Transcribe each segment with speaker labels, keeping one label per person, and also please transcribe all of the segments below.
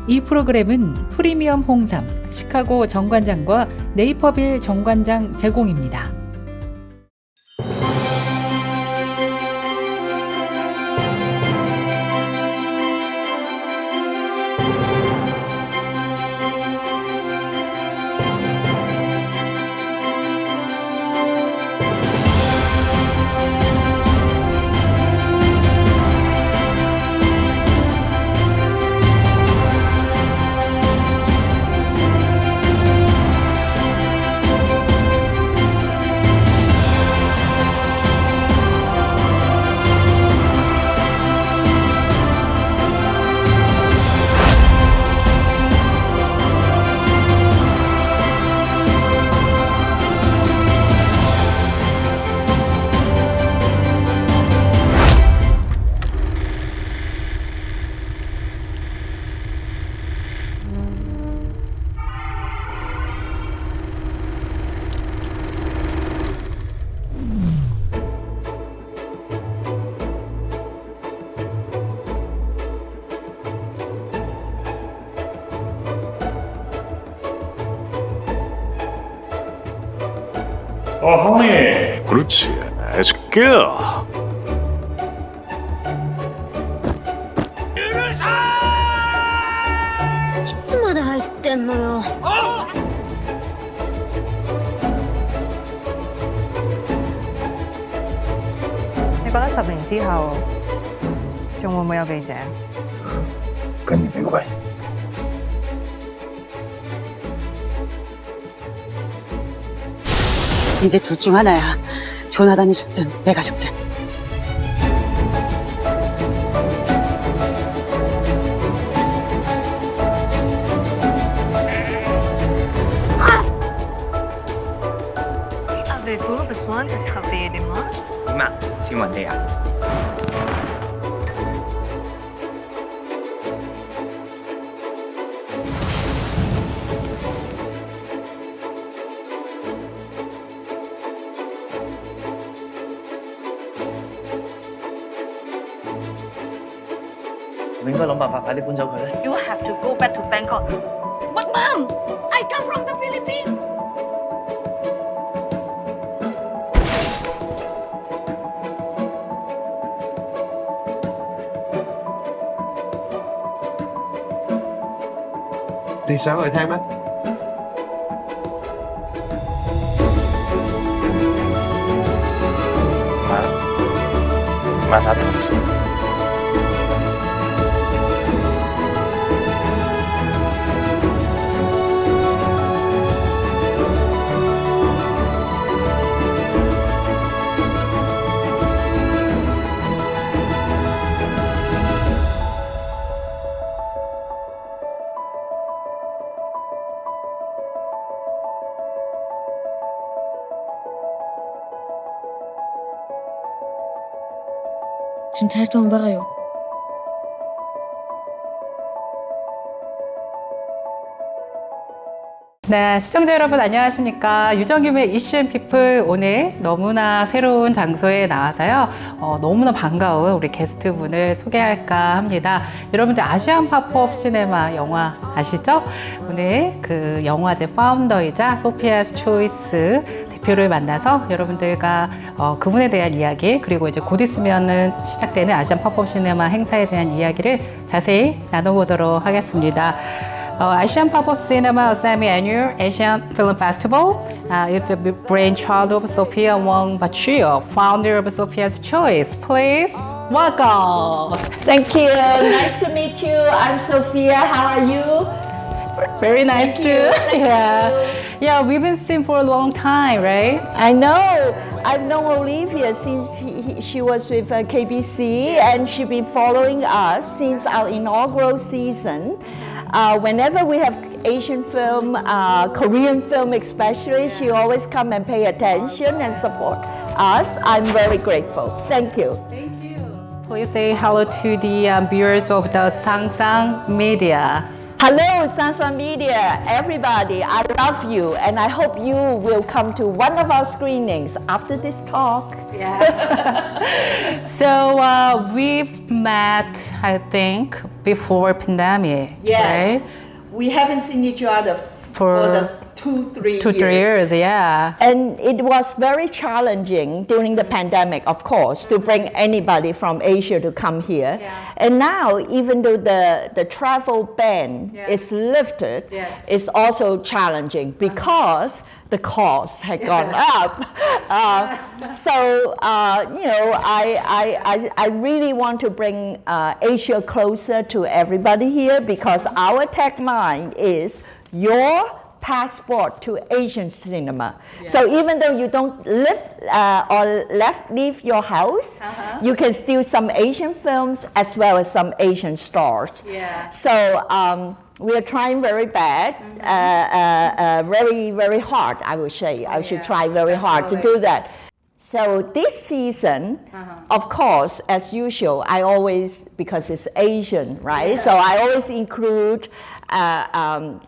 Speaker 1: 이 프로그램은 프리미엄 홍삼, 시카고 정관장과 네이퍼빌 정관장 제공입니다.
Speaker 2: honey.
Speaker 3: 그렇지. 해줄게.
Speaker 4: いつまで入ってんのよ。
Speaker 5: 你覺得10年之後仲會唔會有記者？
Speaker 2: 跟你没关系。
Speaker 6: 이제 둘 중 하나야. 조나단이 죽든 내가 죽든.
Speaker 4: Avez-vous besoin de travailler de moi?
Speaker 7: 點啊？先揾你啊！
Speaker 8: 我應該諗辦法快啲搬走佢咧。
Speaker 9: You have to go back to Bangkok. But Mom, I come from the Philippines.
Speaker 10: Đi sáng rồi thêm á.
Speaker 7: 마 다 들었어.
Speaker 4: 잘 좀 봐요.
Speaker 1: 네, 시청자 여러분 안녕하십니까. 유정임의 이슈앤피플 오늘 너무나 새로운 장소에 나와서요. 너무나 반가운 우리 게스트분을 소개할까 합니다. 여러분들 아시안팝업시네마 영화 아시죠? 오늘 그 영화제 파운더이자 소피아스 초이스 대표를 만나서 여러분들과 그분에 대한 이야기 그리고 이제 곧 있으면은 시작되는 아시안팝업시네마 행사에 대한 이야기를 자세히 나눠보도록 하겠습니다. 아시안팝업시네마 semi-annual Asian Film Festival is the brainchild of Sophia Wong Bachio, founder of Sophia's Choice. Please welcome.
Speaker 9: Thank you. Nice to meet you. I'm Sophia. How are you?
Speaker 1: Very nice too. Yeah, we've been seeing for a long time, right?
Speaker 9: I know. I've known Olivia since she was with KBC, and she's been following us since our inaugural season. Whenever we have Asian film, Korean film especially, she always come and pay attention and support us. I'm very grateful. Thank you.
Speaker 1: Thank you. Please say hello to the viewers of the Sangsang Media.
Speaker 9: Hello, Sansa Media, everybody. I love you, and I hope you will come to one of our screenings after this talk.
Speaker 1: So we've met, I think, before pandemic,
Speaker 9: Yes.
Speaker 1: right?
Speaker 9: We haven't seen each other for the 2-3
Speaker 1: 2-3 years, yeah.
Speaker 9: And it was very challenging during the pandemic, of course, to bring anybody from Asia to come here.
Speaker 1: Yeah.
Speaker 9: And now, even though the travel ban is lifted,
Speaker 1: Yes.
Speaker 9: it's also challenging because the costs had gone up. I really want to bring Asia closer to everybody here because our tagline is your passport to Asian cinema. So even though you don't live leave your house, you can steal some Asian films as well as some Asian stars.
Speaker 1: Yeah.
Speaker 9: So we are trying very bad, very, very hard, I would say. I should try very hard to do that. So this season, of course, as usual, I always, because it's Asian, right? So I always include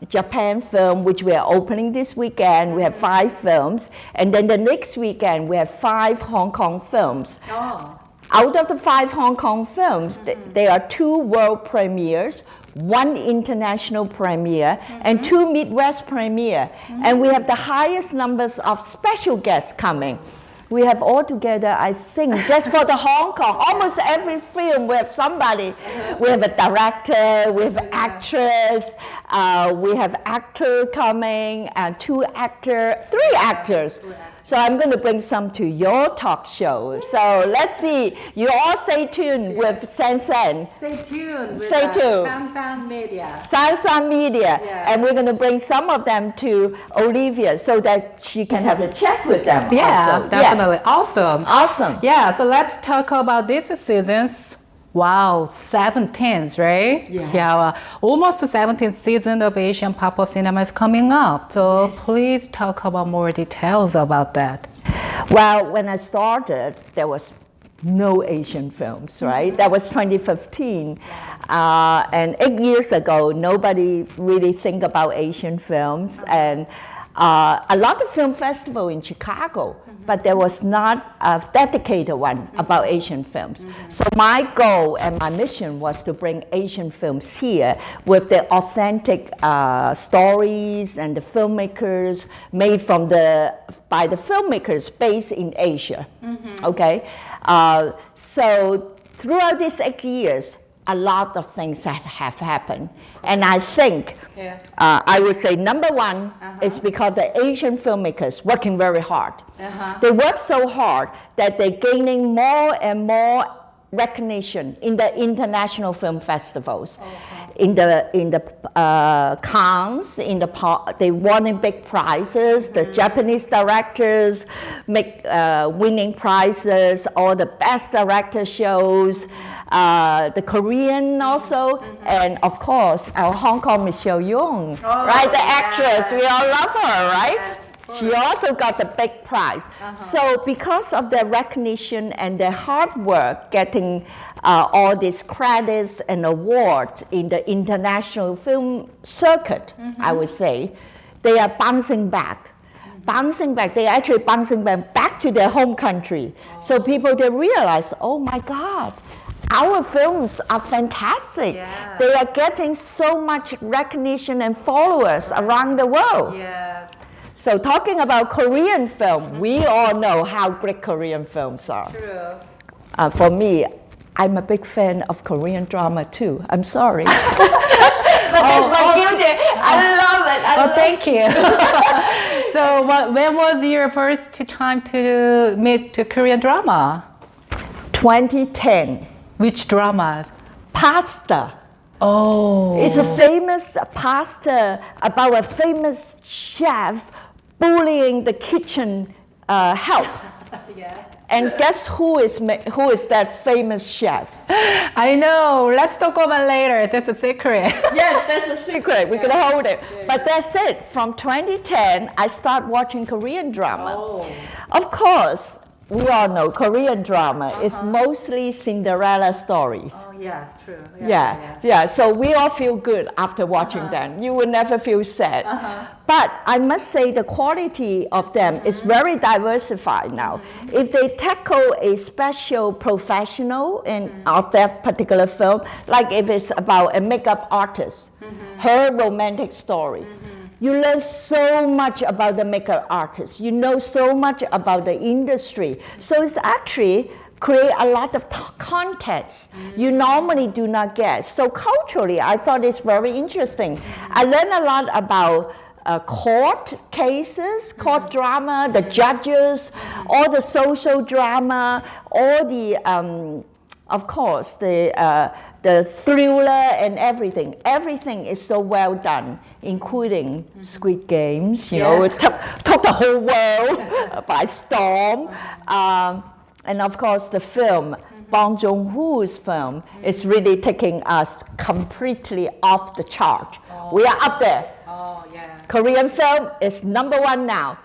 Speaker 9: Japan film, which we are opening this weekend. We have 5 films. And then the next weekend, we have 5 Hong Kong films.
Speaker 1: Oh.
Speaker 9: Out of the 5 Hong Kong films, there are 2 world premieres, 1 international premiere, and 2 Midwest premiere. And we have the highest numbers of special guests coming. We have altogether, I think, just for the Hong Kong, almost every film we have somebody. We have a director, we have actress, we have actor coming, and 3 actors. So I'm going to bring some to your talk show. So let's see. You all stay tuned with Sansan.
Speaker 1: Stay tuned with
Speaker 9: Stay tuned.
Speaker 1: Sansan Media.
Speaker 9: Sansa Media,
Speaker 1: Yeah.
Speaker 9: and we're going to bring some of them to Olivia so that she can have a chat with them.
Speaker 1: Yeah,
Speaker 9: also.
Speaker 1: definitely. Awesome.
Speaker 9: Awesome.
Speaker 1: Yeah, so let's talk about this season's. Wow, 17th, right?
Speaker 9: Yes.
Speaker 1: Yeah, almost 17th season of Asian pop-up cinema is coming up. So please talk about more details about that.
Speaker 9: Well, when I started, there was no Asian films, right? That was 2015. And 8 years ago, nobody really think about Asian films. And a lot of film festival in Chicago, but there was not a dedicated one about Asian films. So my goal and my mission was to bring Asian films here with the authentic stories and the filmmakers made by the filmmakers based in Asia. Okay, so throughout these 8 years, a lot of things have happened, and I think I would say number one is because the Asian filmmakers working very hard. They work so hard that they're gaining more and more recognition in the international film festivals. In the Cannes, they won big prizes. The Japanese directors make winning prizes. All the best director shows. The Korean also, and of course our Hong Kong Michelle Yeoh, right? The actress, we all love her, right? She also got the big prize. So because of their recognition and their hard work getting all these credits and awards in the international film circuit, I would say, they are bouncing back. They're actually bouncing back to their home country. So people, they realize, oh my God, our films are fantastic.
Speaker 1: Yeah.
Speaker 9: They are getting so much recognition and followers around the world.
Speaker 1: Yes.
Speaker 9: So talking about Korean film, we all know how great Korean films are.
Speaker 1: True.
Speaker 9: For me, I'm a big fan of Korean drama too. I'm sorry. But that's my beauty. I love it.
Speaker 1: Thank you. So when was your first time to meet the Korean drama?
Speaker 9: 2010.
Speaker 1: Which dramas?
Speaker 9: Pasta.
Speaker 1: Oh.
Speaker 9: It's a famous pasta about a famous chef bullying the kitchen help. And guess who is that famous chef?
Speaker 1: I know. Let's talk about later. That's a secret.
Speaker 9: Yes, that's a secret. We're gonna hold it. But that's it. From 2010, I started watching Korean drama.
Speaker 1: Oh.
Speaker 9: Of course, we all know Korean drama is mostly Cinderella stories.
Speaker 1: Oh, yes, true.
Speaker 9: Yeah. So we all feel good after watching them. You will never feel sad. But I must say the quality of them is very diversified now. If they tackle a special professional of that particular film, like if it's about a makeup artist, her romantic story, you learn so much about the makeup artist. You know so much about the industry. So it's actually create a lot of context you normally do not get. So culturally, I thought it's very interesting. I learned a lot about court cases, court drama, the judges, all the social drama, all the, of course, the thriller and everything. Everything is so well done, including Squid Games. You know, it took the whole world by storm. And of course, the film, Bong Joon-ho's film, is really taking us completely off the chart. We are up there. Korean film is #1 now.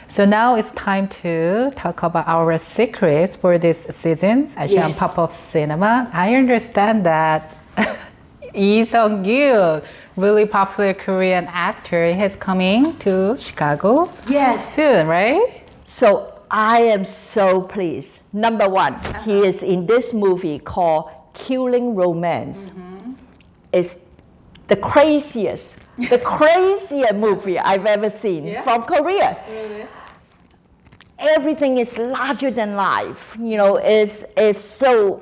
Speaker 1: So now it's time to talk about our secrets for this season's 아시안팝업시네마. I understand that Lee Sung-gyu, really popular Korean actor, is coming to Chicago soon, right?
Speaker 9: So I am so pleased. #1, he is in this movie called 킬링로맨스. It's the craziest movie I've ever seen from Korea. Really? Everything is larger than life. You know, is so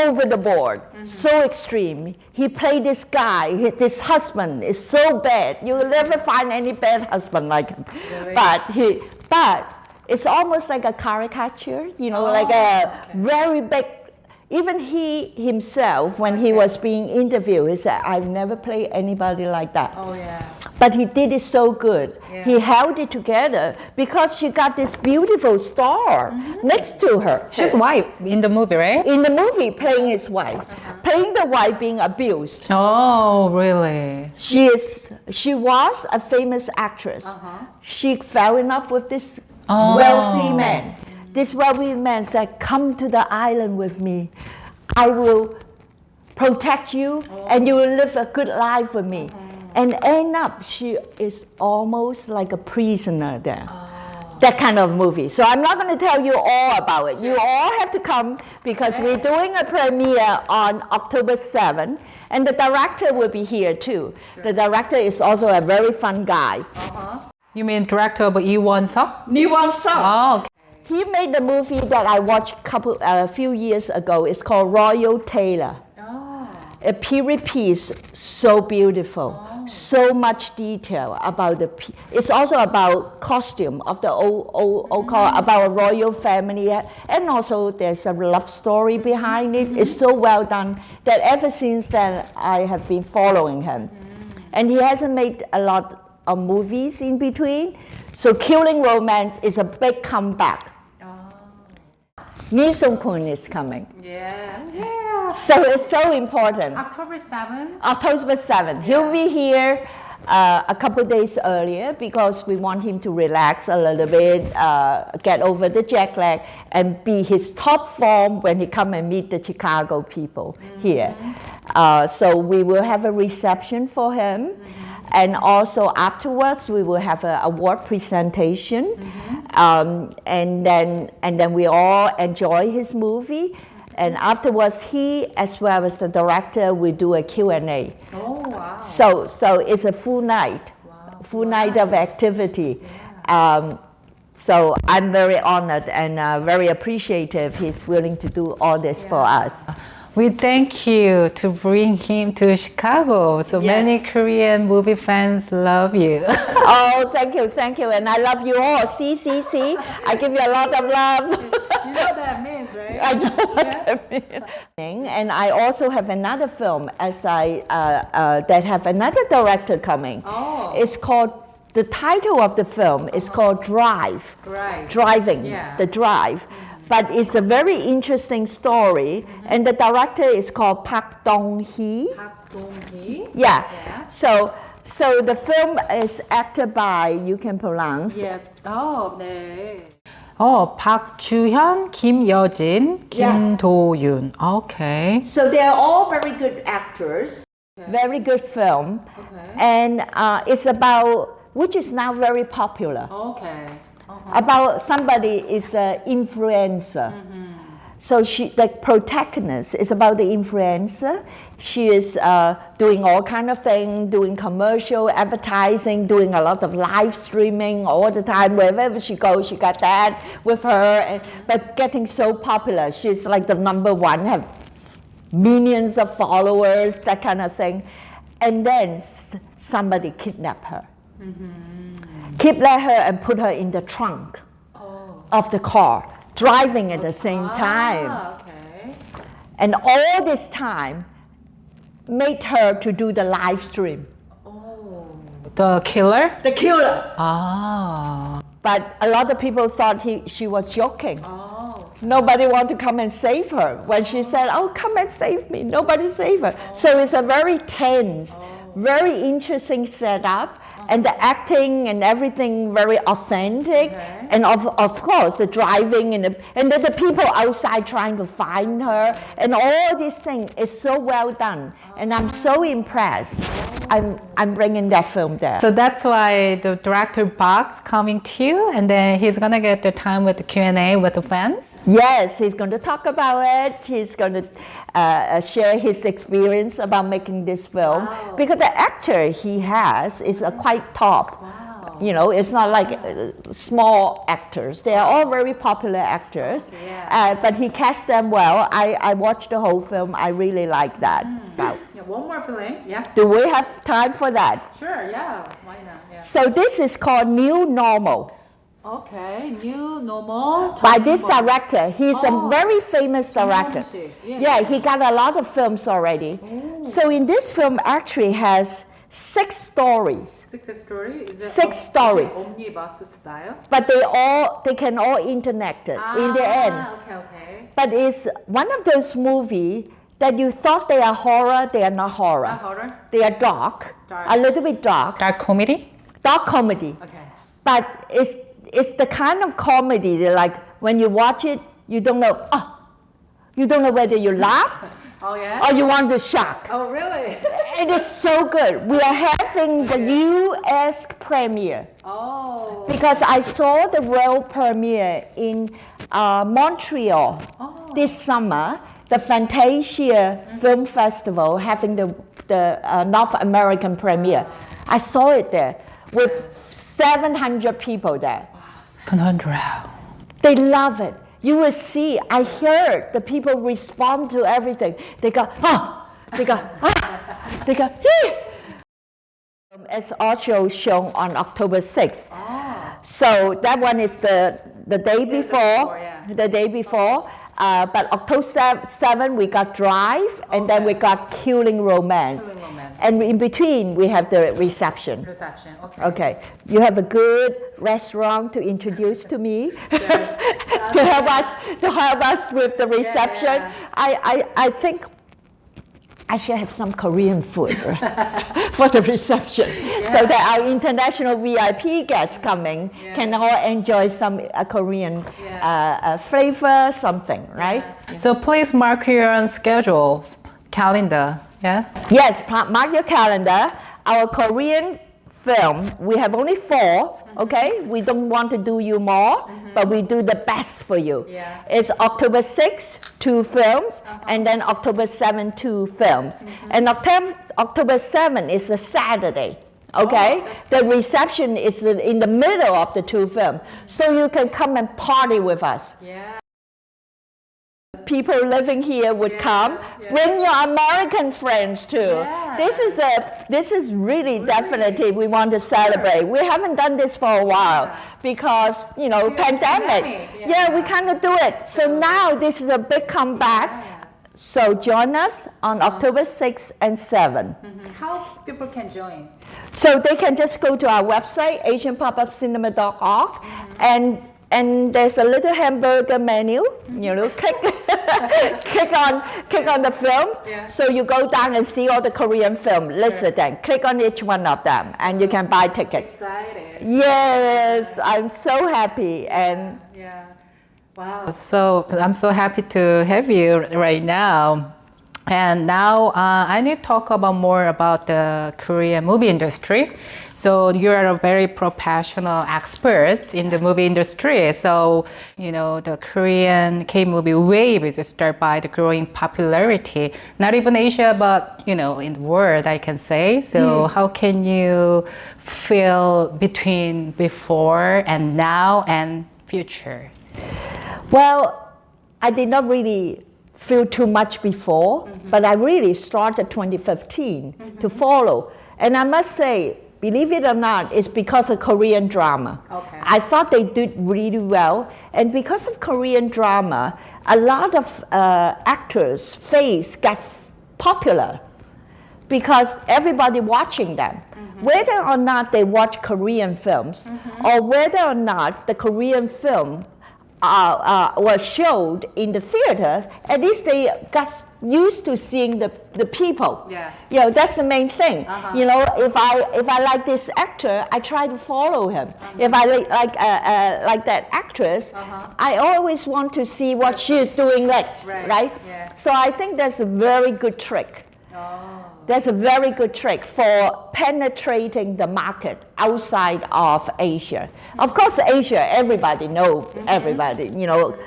Speaker 9: over the board, so extreme. He played this guy. This husband is so bad. You will never find any bad husband like him. Really? But it's almost like a caricature. You know, like a very big. Even he himself, when he was being interviewed, he said, "I've never played anybody like that."
Speaker 1: Oh yeah.
Speaker 9: But he did it so good. Yeah. He held it together because she got this beautiful star next to her.
Speaker 1: She's white in the movie, right?
Speaker 9: In the movie, playing his wife, playing the wife being abused.
Speaker 1: Oh, really?
Speaker 9: She was a famous actress. She fell in love with this wealthy man. This wealthy man said, "Come to the island with me. I will protect you and you will live a good life with me." And end up, she is almost like a prisoner there. That kind of movie. So I'm not going to tell you all about it. You all have to come because we're doing a premiere on October 7th. And the director will be here too. The director is also a very fun guy.
Speaker 1: You mean director of Lee Won-suk?
Speaker 9: Lee Won-suk.
Speaker 1: Oh, okay.
Speaker 9: He made the movie that I watched a few years ago. It's called Royal Tailor. A period piece, so beautiful. So much detail about it's also about costume of the old about a royal family, and also there's a love story behind it. It's so well done that ever since then I have been following him. And he hasn't made a lot of movies in between. So 킬링로맨스 is a big comeback. Lee Sung-kun is coming.
Speaker 1: Yeah.
Speaker 9: So it's so important.
Speaker 1: October 7th.
Speaker 9: October 7th. He'll be here a couple days earlier because we want him to relax a little bit, get over the jet lag, and be his top form when he come and meet the Chicago people here. So we will have a reception for him. And also afterwards, we will have an award presentation. And then we all enjoy his movie. And afterwards, he, as well as the director, will do a Q&A.
Speaker 1: Oh, wow.
Speaker 9: So it's a full night, full night of activity. So I'm very honored and very appreciative he's willing to do all this for us.
Speaker 1: We thank you to bring him to Chicago. So many Korean movie fans love you.
Speaker 9: Oh, thank you. And I love you all. See. I give you a lot of love.
Speaker 1: You know what that means, right?
Speaker 9: I know what that means. And I also have another film that have another director coming. Oh. It's called, the title of the film is called Drive. Right. Driving, The Drive. But it's a very interesting story, and the director is called Park Dong-hee.
Speaker 1: Park Dong-hee?
Speaker 9: Yeah. So the film is acted by, you can pronounce.
Speaker 1: Yes. Oh, 네. 박주현, 김여진, 김도윤. Okay.
Speaker 9: So they are all very good actors, very good film, and it's about, which is now very popular,
Speaker 1: Okay.
Speaker 9: about somebody is an influencer. So the protagonist is about the influencer. She is doing all kind of things, doing commercial, advertising, doing a lot of live streaming all the time. Wherever she goes, she got that with her. But getting so popular, she's like the number one, have millions of followers, that kind of thing. And then somebody kidnapped her. Kidnapped her and put her in the trunk of the car, driving at the same time.
Speaker 1: Okay.
Speaker 9: And all this time made her to do the live stream.
Speaker 1: The killer?
Speaker 9: The killer.
Speaker 1: Ah.
Speaker 9: But a lot of people thought she was joking. Nobody wanted to come and save her. When she said, "Oh, come and save me," nobody saved her. So it's a very tense, very interesting setup. And the acting and everything very authentic, and of course the driving and then the people outside trying to find her, and all these things is so well done, and I'm so impressed. I'm bringing that film there.
Speaker 1: So that's why the director Box coming to you, and then he's gonna get the time with the Q&A with the fans.
Speaker 9: Yes, he's going to talk about it. He's going to share his experience about making this film. Because the actor he has is quite top. You know, it's not like small actors. They are all very popular actors. But he cast them well. I watched the whole film. I really like that. So,
Speaker 1: One more film. Yeah.
Speaker 9: do we have time for that?
Speaker 1: Sure. Yeah. Why not? Yeah.
Speaker 9: So this is called New Normal.
Speaker 1: Okay. New normal.
Speaker 9: By this director. He's a very famous director. Yeah, he got a lot of films already. So in this film actually has 6 stories.
Speaker 1: 6 story? Is it
Speaker 9: Six story.
Speaker 1: omnibus style?
Speaker 9: But they can all interconnect in the end.
Speaker 1: Okay.
Speaker 9: But it's one of those movies that you thought they are horror, they are not horror.
Speaker 1: Not horror?
Speaker 9: They are dark, a little bit dark.
Speaker 1: Dark comedy?
Speaker 9: Dark comedy.
Speaker 1: Okay.
Speaker 9: But it's the kind of comedy that, like, when you watch it, you don't know, you don't know whether you laugh
Speaker 1: Oh yeah?
Speaker 9: or you want to shock.
Speaker 1: Oh really?
Speaker 9: It is so good. We are having the US premiere.
Speaker 1: Oh.
Speaker 9: Because I saw the world premiere in Montreal this summer, the Fantasia Film Festival having the North American premiere. I saw it there with 700 people there.
Speaker 1: 700.
Speaker 9: They love it. You will see, I heard the people respond to everything. They go, they go, they go, It's also shown on October 6th. So that one is the day before. The day before. But October 7 we got Drive, and then we got Killing Romance. And in between we have the reception.
Speaker 1: Reception. Okay.
Speaker 9: Okay, you have a good restaurant to introduce to me to help us with the reception. I think I should have some Korean food for the reception, so that our international VIP guests coming can all enjoy some Korean flavor, something, right?
Speaker 1: So please mark your schedules, calendar. Yeah.
Speaker 9: Yes, mark your calendar. Our Korean film, we have only 4, okay? We don't want to do you more, but we do the best for you. It's October 6, 2 films, and then October 7, 2 films. And October 7 is a Saturday, okay? The reception is in the middle of the 2 films, so you can come and party with us. People living here would come. Bring your American friends too. This is really definitely we want to celebrate. We haven't done this for a while because pandemic. We cannot do it. So now this is a big comeback. So join us on October 6 and 7.
Speaker 1: How people can join?
Speaker 9: So they can just go to our website, AsianPopUpCinema.org, and there's a little hamburger menu. You know, click click on the film. So you go down and see all the Korean film listed. Then click on each one of them, and you can buy tickets.
Speaker 1: Excited.
Speaker 9: Yes, I'm so happy, and
Speaker 1: Yeah. Wow. So I'm so happy to have you right now. And now I need to talk about more about the Korean movie industry. So you are a very professional expert in the movie industry. So, you know, the Korean K-movie wave is started by the growing popularity, not even Asia, but, you know, in the world, I can say. So how can you feel between before and now and future?
Speaker 9: well, I did not really feel too much before, but I really started 2015 to follow. And I must say, believe it or not, it's because of Korean drama.
Speaker 1: Okay.
Speaker 9: I thought they did really well. And because of Korean drama, a lot of actors' face got popular because everybody watching them. Whether or not they watch Korean films or whether or not the Korean film was showed in the theater, at least they got used to seeing the people.
Speaker 1: Yeah.
Speaker 9: You know, that's the main thing. You know, if I like this actor, I try to follow him. If I like that actress, I always want to see what she is doing next, right?
Speaker 1: Yeah.
Speaker 9: So I think that's a very good trick. That's a very good trick for penetrating the market outside of Asia. Of course, Asia, everybody knows everybody. You know,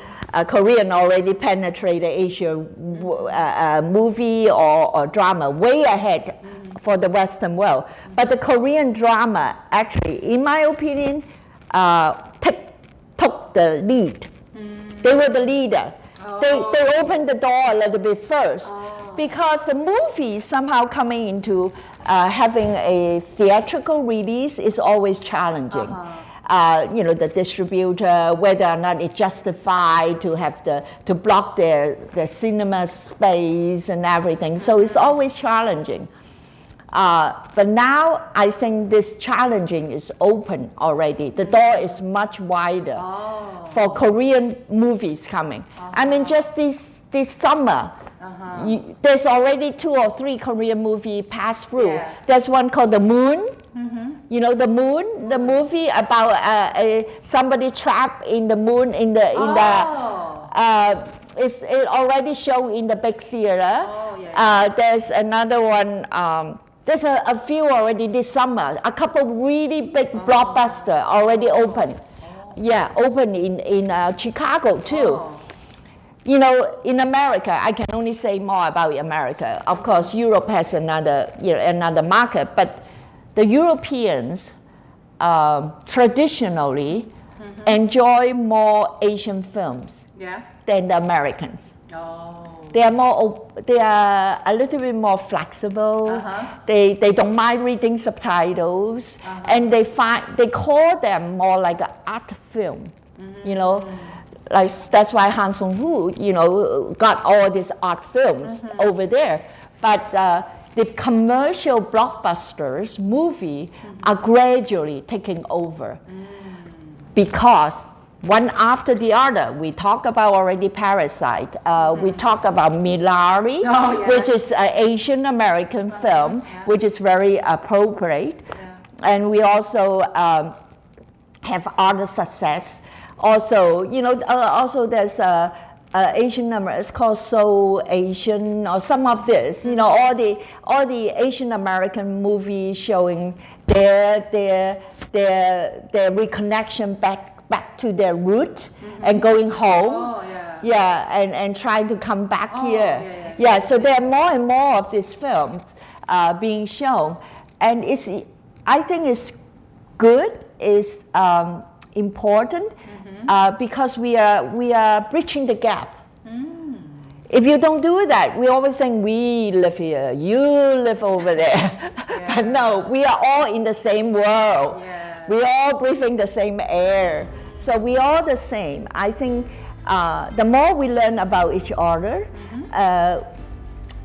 Speaker 9: Korean already penetrated Asia movie or drama way ahead for the Western world. But the Korean drama, actually, in my opinion, took the lead. They were the leader. They opened the door a little bit first. Because the movie somehow coming into having a theatrical release is always challenging. You know, the distributor, whether or not it's justified to have to block their cinema space and everything. So it's always challenging. But now I think this challenging is open already. The door is much wider for Korean movies coming. I mean, just this summer, there's already 2 or 3 Korean movies passed through.
Speaker 1: Yeah.
Speaker 9: There's one called The Moon. You know, The Moon, the movie about somebody trapped in the moon it's already shown in the big theater. There's another one. There's a few already this summer. A couple really big blockbuster already open. Yeah, open in Chicago too. You know, in America, I can only say more about America. Of course, Europe has another market, but the Europeans traditionally enjoy more Asian films than the Americans. They are a little bit more flexible. They don't mind reading subtitles, and they call them more like an art film. You know. Like, that's why Han Sung-woo, you know, got all these art films over there. But the commercial blockbusters movie are gradually taking over because one after the other, we talk about already Parasite. We talk about Milari, which is an Asian American film, which is very appropriate. And we also have other success. Also, you know, also there's Asian number. It's called Soul Asian or some of this. You know, all the Asian American movies showing their reconnection back to their root and going home. And trying to come back here. So there are more and more of these films being shown, and I think it's good. It's important. Because we are bridging the gap. If you don't do that, we always think we live here, you live over there. But no, we are all in the same world. We are all breathing the same air. So we are the same. I think the more we learn about each other,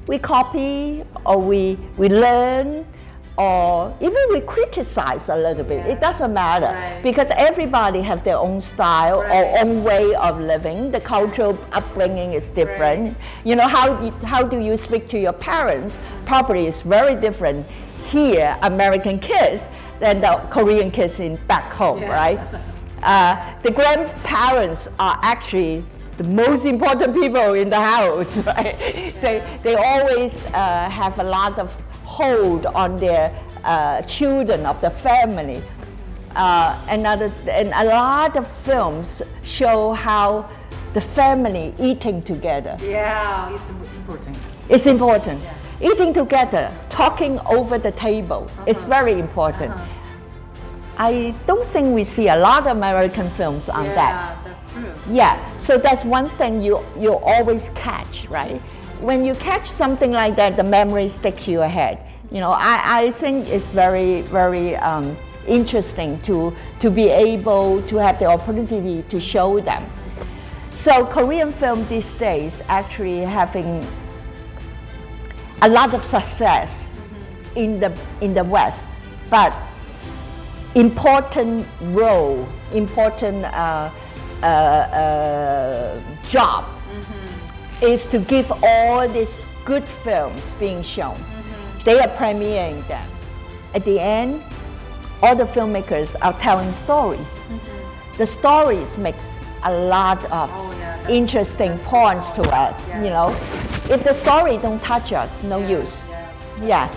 Speaker 9: we copy or we learn or even we criticize a little bit. It doesn't matter
Speaker 1: Right.
Speaker 9: because everybody have their own style
Speaker 1: Right.
Speaker 9: or own way of living. The cultural upbringing is different.
Speaker 1: Right.
Speaker 9: You know, how do you speak to your parents? Probably is very different here, American kids, than the Korean kids in back home,
Speaker 1: Yeah.
Speaker 9: right? The grandparents are actually the most important people in the house, right? They always have a lot of hold on their children of the family. And a lot of films show how the family eating together.
Speaker 1: Yeah, it's important.
Speaker 9: It's important. Eating together, talking over the table is very important. I don't think we see a lot of American films on that.
Speaker 1: that's true.
Speaker 9: Yeah, so that's one thing you always catch, right? When you catch something like that, the memory sticks to your head. You know, I think it's very, very interesting to be able to have the opportunity to show them. So Korean film these days actually having a lot of success in the West, but important role, important job is to give all these good films being shown. They are premiering them. At the end, all the filmmakers are telling stories. The stories makes a lot of interesting points to us. You know, if the story don't touch us, no use. Yeah.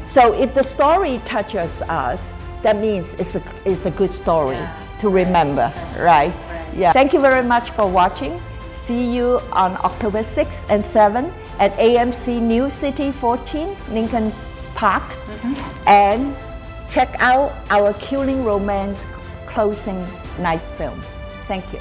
Speaker 9: So if the story touches us, that means it's a good story to remember, right? Yeah. Thank you very much for watching. See you on October 6th and 7th at AMC New City 14, Lincoln Park. And check out our 킬링로맨스 closing night film. Thank you.